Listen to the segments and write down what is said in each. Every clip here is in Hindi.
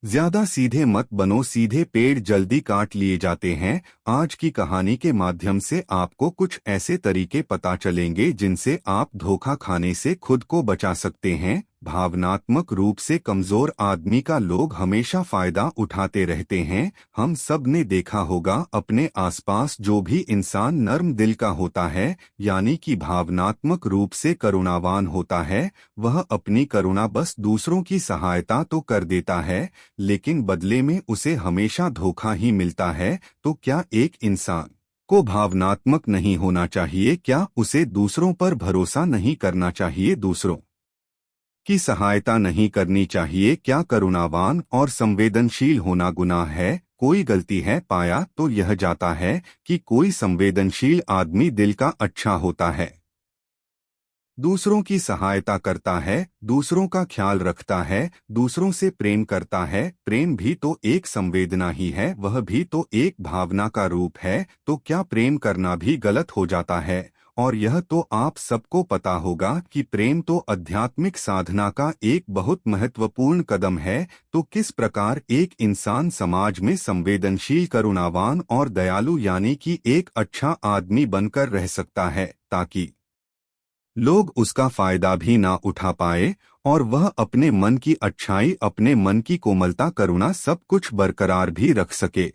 ज्यादा सीधे मत बनो, सीधे पेड़ जल्दी काट लिए जाते हैं। आज की कहानी के माध्यम से आपको कुछ ऐसे तरीके पता चलेंगे जिनसे आप धोखा खाने से खुद को बचा सकते हैं। भावनात्मक रूप से कमजोर आदमी का लोग हमेशा फायदा उठाते रहते हैं। हम सब ने देखा होगा अपने आसपास जो भी इंसान नर्म दिल का होता है, यानी कि भावनात्मक रूप से करुणावान होता है, वह अपनी करुणा बस दूसरों की सहायता तो कर देता है, लेकिन बदले में उसे हमेशा धोखा ही मिलता है। तो क्या एक इंसान को भावनात्मक नहीं होना चाहिए? क्या उसे दूसरों पर भरोसा नहीं करना चाहिए? दूसरों की सहायता नहीं करनी चाहिए? क्या करुणावान और संवेदनशील होना गुनाह है? कोई गलती है पाया तो यह जाता है कि कोई संवेदनशील आदमी दिल का अच्छा होता है, दूसरों की सहायता करता है, दूसरों का ख्याल रखता है, दूसरों से प्रेम करता है। प्रेम भी तो एक संवेदना ही है, वह भी तो एक भावना का रूप है। तो क्या प्रेम करना भी गलत हो जाता है? और यह तो आप सबको पता होगा कि प्रेम तो आध्यात्मिक साधना का एक बहुत महत्वपूर्ण कदम है। तो किस प्रकार एक इंसान समाज में संवेदनशील, करुणावान और दयालु यानी कि एक अच्छा आदमी बनकर रह सकता है, ताकि लोग उसका फायदा भी ना उठा पाए और वह अपने मन की अच्छाई, अपने मन की कोमलता, करुणा सब कुछ बरकरार भी रख सके।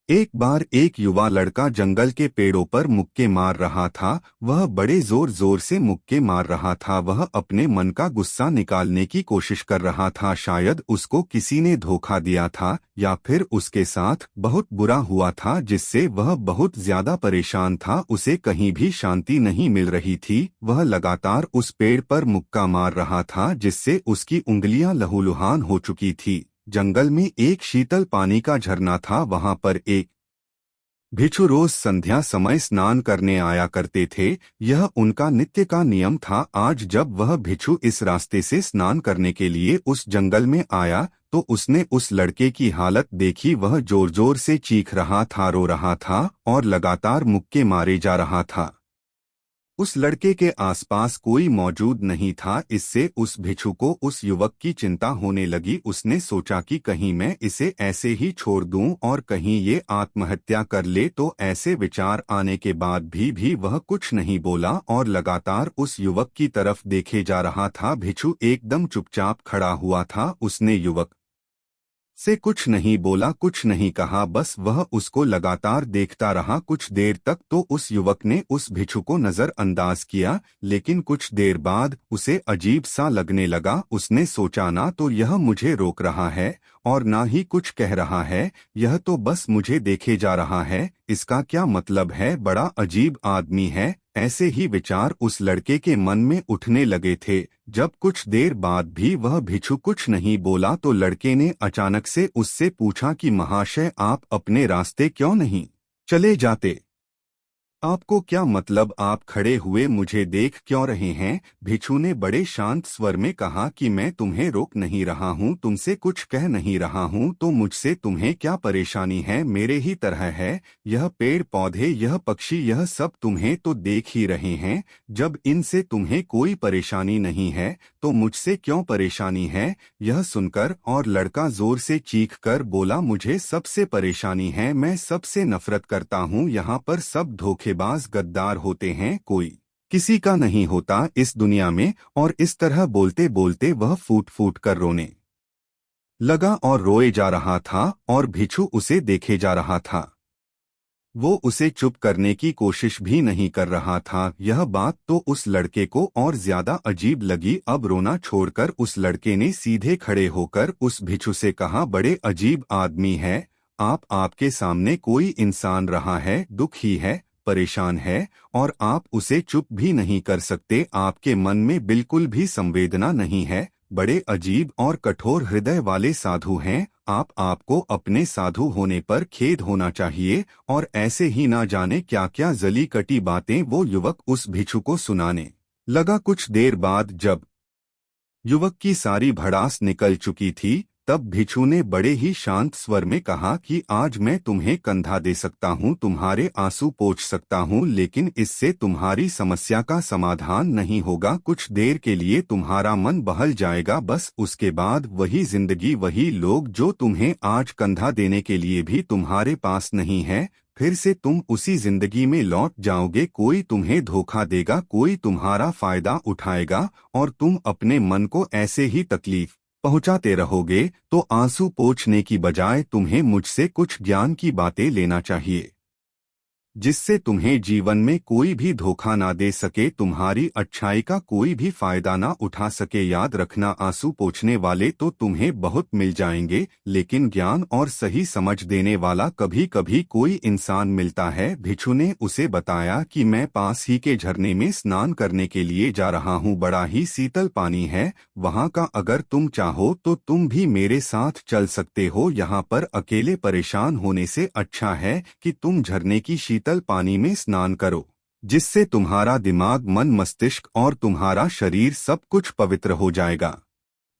एक बार एक युवा लड़का जंगल के पेड़ों पर मुक्के मार रहा था। वह बड़े जोर जोर से मुक्के मार रहा था। वह अपने मन का गुस्सा निकालने की कोशिश कर रहा था। शायद उसको किसी ने धोखा दिया था या फिर उसके साथ बहुत बुरा हुआ था, जिससे वह बहुत ज्यादा परेशान था। उसे कहीं भी शांति नहीं मिल रही थी। वह लगातार उस पेड़ पर मुक्का मार रहा था, जिससे उसकी उंगलियां लहूलुहान हो चुकी थी। जंगल में एक शीतल पानी का झरना था। वहां पर एक भिक्षु रोज संध्या समय स्नान करने आया करते थे। यह उनका नित्य का नियम था। आज जब वह भिक्षु इस रास्ते से स्नान करने के लिए उस जंगल में आया, तो उसने उस लड़के की हालत देखी। वह जोर जोर से चीख रहा था, रो रहा था और लगातार मुक्के मारे जा रहा था। उस लड़के के आसपास कोई मौजूद नहीं था। इससे उस भिक्षु को उस युवक की चिंता होने लगी। उसने सोचा कि कहीं मैं इसे ऐसे ही छोड़ दूं और कहीं ये आत्महत्या कर ले। तो ऐसे विचार आने के बाद भी वह कुछ नहीं बोला और लगातार उस युवक की तरफ देखे जा रहा था। भिक्षु एकदम चुपचाप खड़ा हुआ था। उसने युवक से कुछ नहीं बोला, कुछ नहीं कहा, बस वह उसको लगातार देखता रहा। कुछ देर तक तो उस युवक ने उस भिक्षु को नजरअंदाज किया, लेकिन कुछ देर बाद उसे अजीब सा लगने लगा। उसने सोचा, ना तो यह मुझे रोक रहा है और ना ही कुछ कह रहा है, यह तो बस मुझे देखे जा रहा है। इसका क्या मतलब है? बड़ा अजीब आदमी है। ऐसे ही विचार उस लड़के के मन में उठने लगे थे। जब कुछ देर बाद भी वह भिक्षु कुछ नहीं बोला, तो लड़के ने अचानक से उससे पूछा कि महाशय, आप अपने रास्ते क्यों नहीं चले जाते? आपको क्या मतलब, आप खड़े हुए मुझे देख क्यों रहे हैं? भिक्षु ने बड़े शांत स्वर में कहा कि मैं तुम्हें रोक नहीं रहा हूँ, तुमसे कुछ कह नहीं रहा हूँ, तो मुझसे तुम्हें क्या परेशानी है? मेरे ही तरह है। यह पेड़ पौधे, यह पक्षी, यह सब तुम्हें तो देख ही रहे हैं। जब इनसे तुम्हें कोई परेशानी नहीं है, तो मुझसे क्यों परेशानी है? यह सुनकर और लड़का जोर से चीख कर बोला, मुझे सबसे परेशानी है, मैं सबसे नफरत करता हूँ। यहाँ पर सब धोखेबाज, गद्दार होते हैं, कोई किसी का नहीं होता इस दुनिया में। और इस तरह बोलते बोलते वह फूट फूट कर रोने लगा और रोए जा रहा था और भिक्षु उसे देखे जा रहा था। वो उसे चुप करने की कोशिश भी नहीं कर रहा था। यह बात तो उस लड़के को और ज्यादा अजीब लगी। अब रोना छोड़कर उस लड़के ने सीधे खड़े होकर उस भिक्षु से कहा, बड़े अजीब आदमी है आप, आपके सामने कोई इंसान रहा है, दुखी है, परेशान है, और आप उसे चुप भी नहीं कर सकते। आपके मन में बिल्कुल भी संवेदना नहीं है। बड़े अजीब और कठोर हृदय वाले साधु हैं आप। आपको अपने साधु होने पर खेद होना चाहिए। और ऐसे ही ना जाने क्या क्या जली कटी बातें वो युवक उस भिक्षु को सुनाने लगा। कुछ देर बाद जब युवक की सारी भड़ास निकल चुकी थी, तब भिक्षु ने बड़े ही शांत स्वर में कहा कि आज मैं तुम्हें कंधा दे सकता हूँ, तुम्हारे आंसू पोंछ सकता हूँ, लेकिन इससे तुम्हारी समस्या का समाधान नहीं होगा। कुछ देर के लिए तुम्हारा मन बहल जाएगा, बस उसके बाद वही जिंदगी, वही लोग जो तुम्हें आज कंधा देने के लिए भी तुम्हारे पास नहीं है, फिर से तुम उसी जिंदगी में लौट जाओगे। कोई तुम्हें धोखा देगा, कोई तुम्हारा फायदा उठाएगा और तुम अपने मन को ऐसे ही तकलीफ पहुंचाते रहोगे। तो आंसू पोंछने की बजाय तुम्हें मुझसे कुछ ज्ञान की बातें लेना चाहिए, जिससे तुम्हें जीवन में कोई भी धोखा ना दे सके, तुम्हारी अच्छाई का कोई भी फायदा ना उठा सके। याद रखना, आंसू पोंछने वाले तो तुम्हें बहुत मिल जाएंगे, लेकिन ज्ञान और सही समझ देने वाला कभी कभी कोई इंसान मिलता है। भिक्षु ने उसे बताया कि मैं पास ही के झरने में स्नान करने के लिए जा रहा हूँ, बड़ा ही शीतल पानी है वहाँ का, अगर तुम चाहो तो तुम भी मेरे साथ चल सकते हो। यहाँ पर अकेले परेशान होने से अच्छा है कि तुम झरने की शीतल पानी में स्नान करो, जिससे तुम्हारा दिमाग, मन, मस्तिष्क और तुम्हारा शरीर सब कुछ पवित्र हो जाएगा।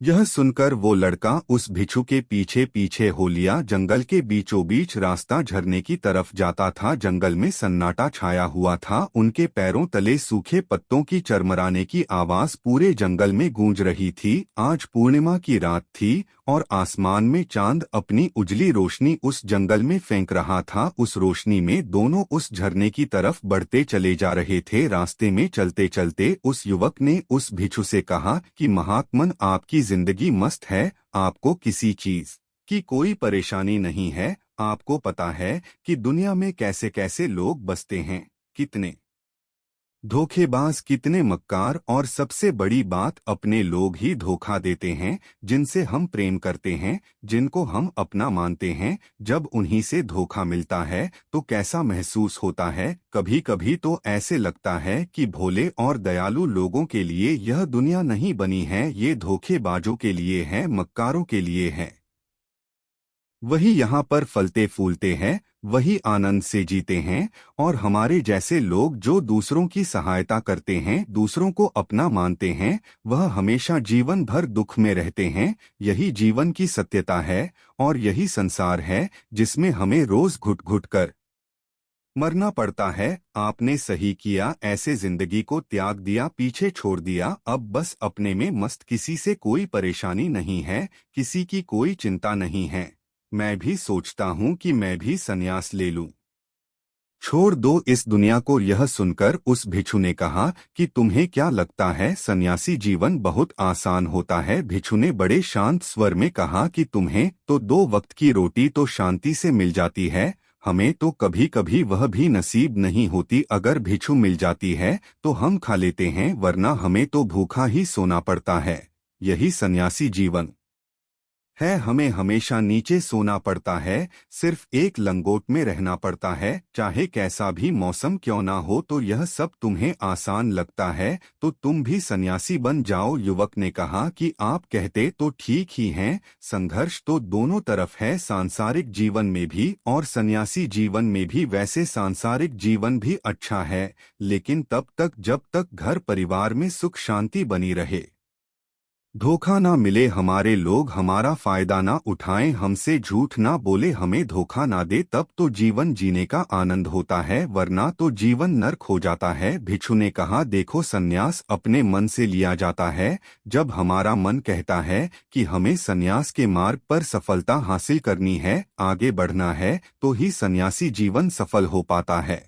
यह सुनकर वो लड़का उस भिक्षु के पीछे पीछे हो लिया। जंगल के बीचों बीच रास्ता झरने की तरफ जाता था। जंगल में सन्नाटा छाया हुआ था, उनके पैरों तले सूखे पत्तों की चरमराने की आवाज पूरे जंगल में गूंज रही थी। आज पूर्णिमा की रात थी और आसमान में चांद अपनी उजली रोशनी उस जंगल में फेंक रहा था। उस रोशनी में दोनों उस झरने की तरफ बढ़ते चले जा रहे थे। रास्ते में चलते चलते उस युवक ने उस भिक्षु से कहा कि महात्मन, आपकी जिंदगी मस्त है, आपको किसी चीज की कोई परेशानी नहीं है। आपको पता है कि दुनिया में कैसे कैसे लोग बसते हैं, कितने धोखेबाज, कितने मक्कार, और सबसे बड़ी बात, अपने लोग ही धोखा देते हैं जिनसे हम प्रेम करते हैं, जिनको हम अपना मानते हैं। जब उन्हीं से धोखा मिलता है तो कैसा महसूस होता है। कभी कभी तो ऐसे लगता है कि भोले और दयालु लोगों के लिए यह दुनिया नहीं बनी है, ये धोखेबाजों के लिए है, मक्कारों के लिए है। वही यहाँ पर फलते फूलते हैं, वही आनंद से जीते हैं, और हमारे जैसे लोग जो दूसरों की सहायता करते हैं, दूसरों को अपना मानते हैं, वह हमेशा जीवन भर दुख में रहते हैं। यही जीवन की सत्यता है और यही संसार है जिसमें हमें रोज घुट घुट कर मरना पड़ता है। आपने सही किया, ऐसे जिंदगी को त्याग दिया, पीछे छोड़ दिया। अब बस अपने में मस्त, किसी से कोई परेशानी नहीं है, किसी की कोई चिंता नहीं है। मैं भी सोचता हूँ कि मैं भी संन्यास ले लूं, छोड़ दो इस दुनिया को। यह सुनकर उस भिक्षु ने कहा कि तुम्हें क्या लगता है, सन्यासी जीवन बहुत आसान होता है? भिक्षु ने बड़े शांत स्वर में कहा कि तुम्हें तो 2 वक्त की रोटी तो शांति से मिल जाती है, हमें तो कभी कभी वह भी नसीब नहीं होती। अगर भिक्षु मिल जाती है तो हम खा लेते हैं, वरना हमें तो भूखा ही सोना पड़ता है। यही सन्यासी जीवन है, हमें हमेशा नीचे सोना पड़ता है, सिर्फ एक लंगोट में रहना पड़ता है, चाहे कैसा भी मौसम क्यों ना हो। तो यह सब तुम्हें आसान लगता है तो तुम भी सन्यासी बन जाओ। युवक ने कहा कि आप कहते तो ठीक ही हैं, संघर्ष तो दोनों तरफ है, सांसारिक जीवन में भी और सन्यासी जीवन में भी। वैसे सांसारिक जीवन भी अच्छा है, लेकिन तब तक जब तक घर परिवार में सुख शांति बनी रहे, धोखा ना मिले, हमारे लोग हमारा फायदा ना उठाएं, हमसे झूठ ना बोले, हमें धोखा ना दे, तब तो जीवन जीने का आनंद होता है, वरना तो जीवन नर्क हो जाता है। भिक्षु ने कहा, देखो, सन्यास अपने मन से लिया जाता है। जब हमारा मन कहता है कि हमें सन्यास के मार्ग पर सफलता हासिल करनी है, आगे बढ़ना है, तो ही सन्यासी जीवन सफल हो पाता है।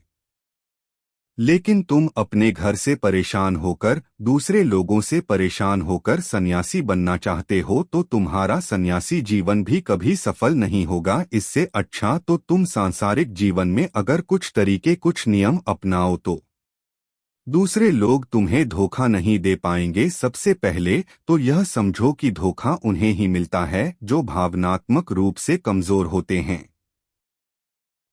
लेकिन तुम अपने घर से परेशान होकर, दूसरे लोगों से परेशान होकर सन्यासी बनना चाहते हो तो तुम्हारा सन्यासी जीवन भी कभी सफल नहीं होगा। इससे अच्छा तो तुम सांसारिक जीवन में अगर कुछ तरीके, कुछ नियम अपनाओ तो दूसरे लोग तुम्हें धोखा नहीं दे पाएंगे। सबसे पहले तो यह समझो कि धोखा उन्हें ही मिलता है जो भावनात्मक रूप से कमजोर होते हैं,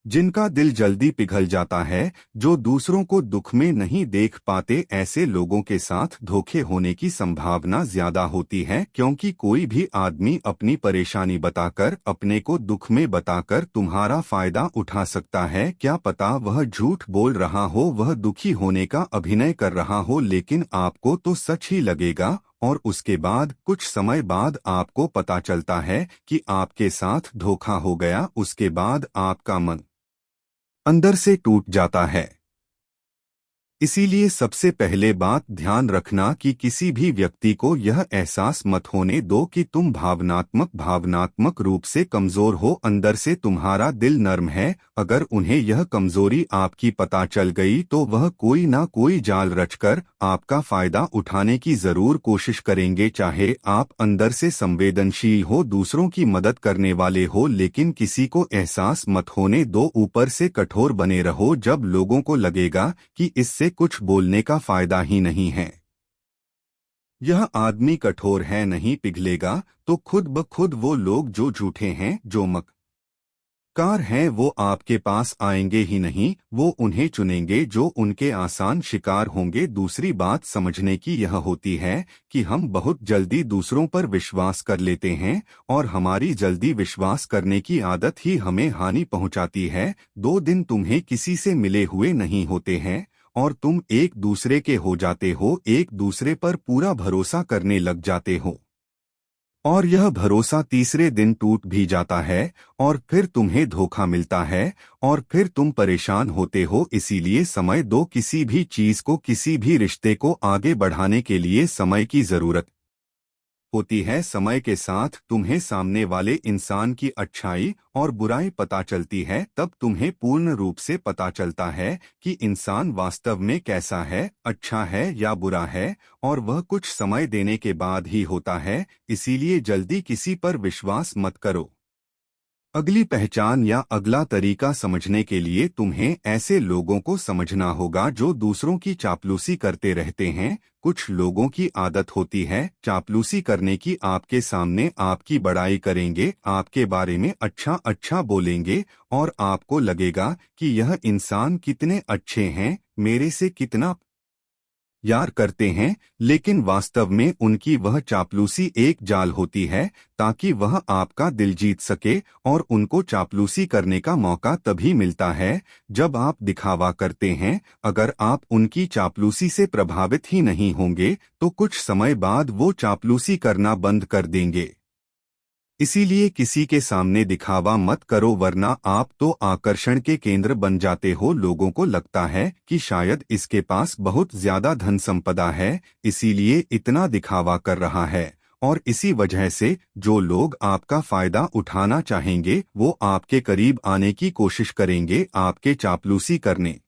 जिनका दिल जल्दी पिघल जाता है, जो दूसरों को दुख में नहीं देख पाते। ऐसे लोगों के साथ धोखे होने की संभावना ज्यादा होती है, क्योंकि कोई भी आदमी अपनी परेशानी बताकर, अपने को दुख में बताकर तुम्हारा फायदा उठा सकता है। क्या पता वह झूठ बोल रहा हो, वह दुखी होने का अभिनय कर रहा हो, लेकिन आपको तो सच ही लगेगा और उसके बाद कुछ समय बाद आपको पता चलता है कि आपके साथ धोखा हो गया। उसके बाद आपका मन अंदर से टूट जाता है। इसीलिए सबसे पहले बात ध्यान रखना कि किसी भी व्यक्ति को यह एहसास मत होने दो कि तुम भावनात्मक रूप से कमजोर हो। अंदर से तुम्हारा दिल नर्म है। अगर उन्हें यह कमजोरी आपकी पता चल गई तो वह कोई ना कोई जाल रचकर आपका फायदा उठाने की जरूर कोशिश करेंगे। चाहे आप अंदर से संवेदनशील हो, दूसरों की मदद करने वाले हो, लेकिन किसी को एहसास मत होने दो। ऊपर से कठोर बने रहो। जब लोगों को लगेगा कि इससे कुछ बोलने का फायदा ही नहीं है, यह आदमी कठोर है, नहीं पिघलेगा, तो खुद ब खुद वो लोग जो झूठे हैं, जो मक्कार हैं, वो आपके पास आएंगे ही नहीं। वो उन्हें चुनेंगे जो उनके आसान शिकार होंगे। दूसरी बात समझने की यह होती है कि हम बहुत जल्दी दूसरों पर विश्वास कर लेते हैं और हमारी जल्दी विश्वास करने की आदत ही हमें हानि पहुंचाती है। 2 दिन तुम्हें किसी से मिले हुए नहीं होते हैं और तुम एक दूसरे के हो जाते हो, एक दूसरे पर पूरा भरोसा करने लग जाते हो और यह भरोसा तीसरे दिन टूट भी जाता है और फिर तुम्हें धोखा मिलता है और फिर तुम परेशान होते हो। इसीलिए समय दो। किसी भी चीज को, किसी भी रिश्ते को आगे बढ़ाने के लिए समय की जरूरत होती है। समय के साथ तुम्हें सामने वाले इंसान की अच्छाई और बुराई पता चलती है। तब तुम्हें पूर्ण रूप से पता चलता है कि इंसान वास्तव में कैसा है, अच्छा है या बुरा है, और वह कुछ समय देने के बाद ही होता है। इसीलिए जल्दी किसी पर विश्वास मत करो। अगली पहचान या अगला तरीका समझने के लिए तुम्हें ऐसे लोगों को समझना होगा जो दूसरों की चापलूसी करते रहते हैं। कुछ लोगों की आदत होती है चापलूसी करने की। आपके सामने आपकी बड़ाई करेंगे, आपके बारे में अच्छा अच्छा बोलेंगे और आपको लगेगा कि यह इंसान कितने अच्छे हैं, मेरे से कितना यार करते हैं, लेकिन वास्तव में उनकी वह चापलूसी एक जाल होती है ताकि वह आपका दिल जीत सके। और उनको चापलूसी करने का मौका तभी मिलता है जब आप दिखावा करते हैं। अगर आप उनकी चापलूसी से प्रभावित ही नहीं होंगे तो कुछ समय बाद वो चापलूसी करना बंद कर देंगे। इसीलिए किसी के सामने दिखावा मत करो, वरना आप तो आकर्षण के केंद्र बन जाते हो। लोगों को लगता है कि शायद इसके पास बहुत ज्यादा धन संपदा है, इसीलिए इतना दिखावा कर रहा है। और इसी वजह से जो लोग आपका फायदा उठाना चाहेंगे वो आपके करीब आने की कोशिश करेंगे, आपके चापलूसी करने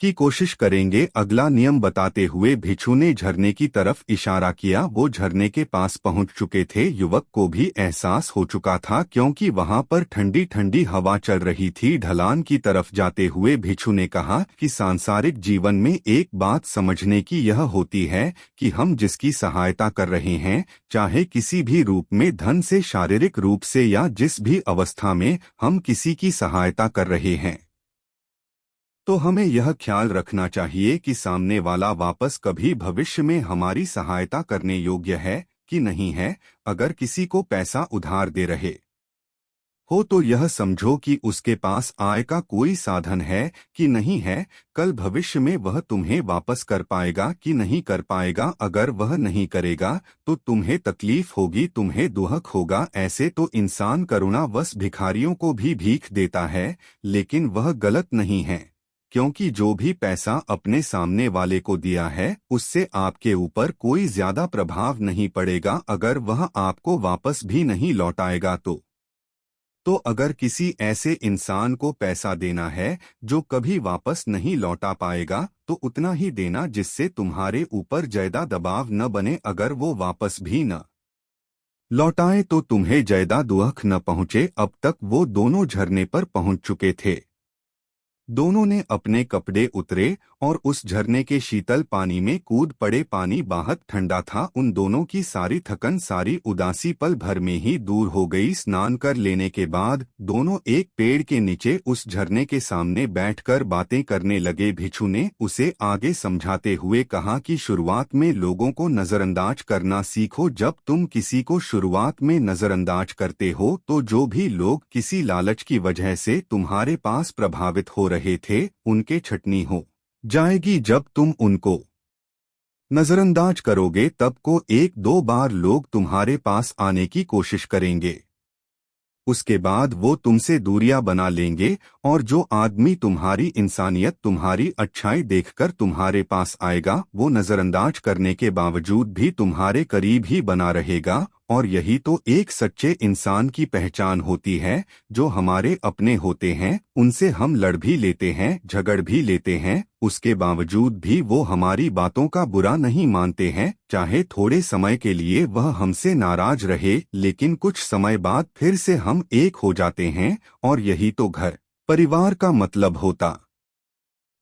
की कोशिश करेंगे। अगला नियम बताते हुए भिक्षु ने झरने की तरफ इशारा किया। वो झरने के पास पहुंच चुके थे। युवक को भी एहसास हो चुका था क्योंकि वहां पर ठंडी ठंडी हवा चल रही थी। ढलान की तरफ जाते हुए भिक्षु ने कहा कि सांसारिक जीवन में एक बात समझने की यह होती है कि हम जिसकी सहायता कर रहे हैं, चाहे किसी भी रूप में, धन से, शारीरिक रूप से या जिस भी अवस्था में हम किसी की सहायता कर रहे हैं, तो हमें यह ख्याल रखना चाहिए कि सामने वाला वापस कभी भविष्य में हमारी सहायता करने योग्य है कि नहीं है। अगर किसी को पैसा उधार दे रहे हो तो यह समझो कि उसके पास आय का कोई साधन है कि नहीं है। कल भविष्य में वह तुम्हें वापस कर पाएगा कि नहीं कर पाएगा। अगर वह नहीं करेगा तो तुम्हें तकलीफ होगी, तुम्हें दुख होगा। ऐसे तो इंसान करुणावश भिखारियों को भी भीख देता है, लेकिन वह गलत नहीं है, क्योंकि जो भी पैसा अपने सामने वाले को दिया है उससे आपके ऊपर कोई ज्यादा प्रभाव नहीं पड़ेगा। अगर वह आपको वापस भी नहीं लौटाएगा तो अगर किसी ऐसे इंसान को पैसा देना है जो कभी वापस नहीं लौटा पाएगा तो उतना ही देना जिससे तुम्हारे ऊपर ज्यादा दबाव न बने। अगर वो वापस भी न लौटाए तो तुम्हें ज्यादा दुख न पहुंचे। अब तक वो दोनों झरने पर पहुंच चुके थे। दोनों ने अपने कपड़े उतरे और उस झरने के शीतल पानी में कूद पड़े। पानी बाहर ठंडा था। उन दोनों की सारी थकन, सारी उदासी पल भर में ही दूर हो गई। स्नान कर लेने के बाद दोनों एक पेड़ के नीचे उस झरने के सामने बैठकर बातें करने लगे। भिक्षु ने उसे आगे समझाते हुए कहा कि शुरुआत में लोगों को नजरअंदाज करना सीखो। जब तुम किसी को शुरुआत में नजरअंदाज करते हो तो जो भी लोग किसी लालच की वजह से तुम्हारे पास प्रभावित हो रहे थे उनके छटनी हो जाएगी। जब तुम उनको नजरअंदाज करोगे तब को एक दो बार लोग तुम्हारे पास आने की कोशिश करेंगे। उसके बाद वो तुमसे दूरियां बना लेंगे और जो आदमी तुम्हारी इंसानियत तुम्हारी अच्छाई देखकर तुम्हारे पास आएगा वो नजरअंदाज करने के बावजूद भी तुम्हारे करीब ही बना रहेगा। और यही तो एक सच्चे इंसान की पहचान होती है। जो हमारे अपने होते हैं उनसे हम लड़ भी लेते हैं झगड़ भी लेते हैं, उसके बावजूद भी वो हमारी बातों का बुरा नहीं मानते हैं। चाहे थोड़े समय के लिए वह हमसे नाराज रहे लेकिन कुछ समय बाद फिर से हम एक हो जाते हैं। और यही तो घर परिवार का मतलब होता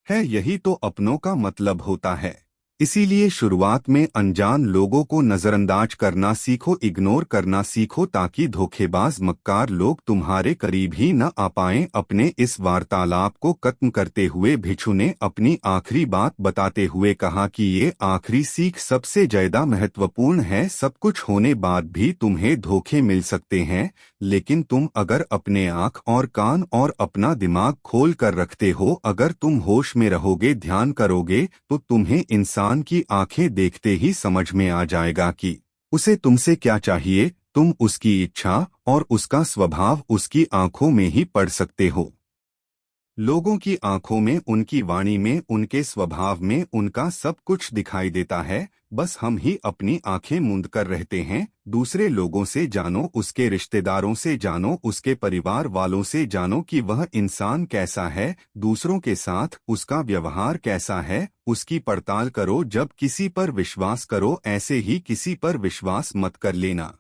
है, यही तो अपनों का मतलब होता है। इसीलिए शुरुआत में अनजान लोगों को नजरअंदाज करना सीखो, इग्नोर करना सीखो, ताकि धोखेबाज मक्कार लोग तुम्हारे करीब ही न आ पाएं। अपने इस वार्तालाप को खत्म करते हुए भिक्षु ने अपनी आखिरी बात बताते हुए कहा कि ये आखिरी सीख सबसे ज्यादा महत्वपूर्ण है। सब कुछ होने बाद भी तुम्हें धोखे मिल सकते हैं, लेकिन तुम अगर अपने आँख और कान और अपना दिमाग खोल कर रखते हो, अगर तुम होश में रहोगे, ध्यान करोगे, तो तुम्हें इंसान की आंखें देखते ही समझ में आ जाएगा कि उसे तुमसे क्या चाहिए। तुम उसकी इच्छा और उसका स्वभाव उसकी आंखों में ही पढ़ सकते हो। लोगों की आंखों में, उनकी वाणी में, उनके स्वभाव में उनका सब कुछ दिखाई देता है। बस हम ही अपनी आंखें मूंद कर रहते हैं। दूसरे लोगों से जानो, उसके रिश्तेदारों से जानो, उसके परिवार वालों से जानो कि वह इंसान कैसा है, दूसरों के साथ उसका व्यवहार कैसा है, उसकी पड़ताल करो। जब किसी पर विश्वास करो, ऐसे ही किसी पर विश्वास मत कर लेना।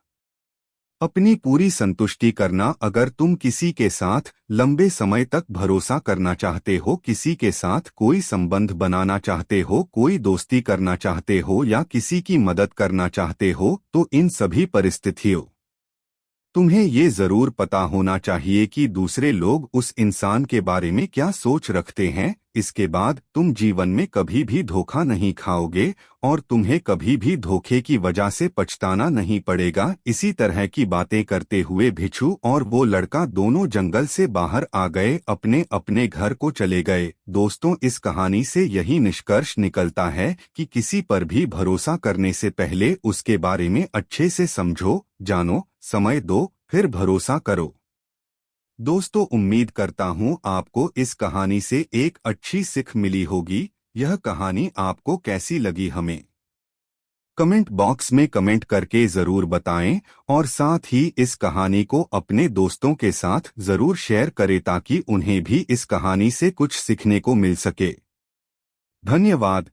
अपनी पूरी संतुष्टि करना। अगर तुम किसी के साथ लंबे समय तक भरोसा करना चाहते हो, किसी के साथ कोई संबंध बनाना चाहते हो, कोई दोस्ती करना चाहते हो या किसी की मदद करना चाहते हो, तो इन सभी परिस्थितियों तुम्हें ये जरूर पता होना चाहिए कि दूसरे लोग उस इंसान के बारे में क्या सोच रखते हैं। इसके बाद तुम जीवन में कभी भी धोखा नहीं खाओगे और तुम्हें कभी भी धोखे की वजह से पछताना नहीं पड़ेगा। इसी तरह की बातें करते हुए भिक्षु और वो लड़का दोनों जंगल से बाहर आ गए, अपने अपने घर को चले गए। दोस्तों, इस कहानी से यही निष्कर्ष निकलता है कि किसी पर भी भरोसा करने से पहले उसके बारे में अच्छे से समझो, जानो, समय दो, फिर भरोसा करो। दोस्तों, उम्मीद करता हूँ आपको इस कहानी से एक अच्छी सीख मिली होगी। यह कहानी आपको कैसी लगी हमें कमेंट बॉक्स में कमेंट करके जरूर बताएं और साथ ही इस कहानी को अपने दोस्तों के साथ जरूर शेयर करें ताकि उन्हें भी इस कहानी से कुछ सीखने को मिल सके। धन्यवाद।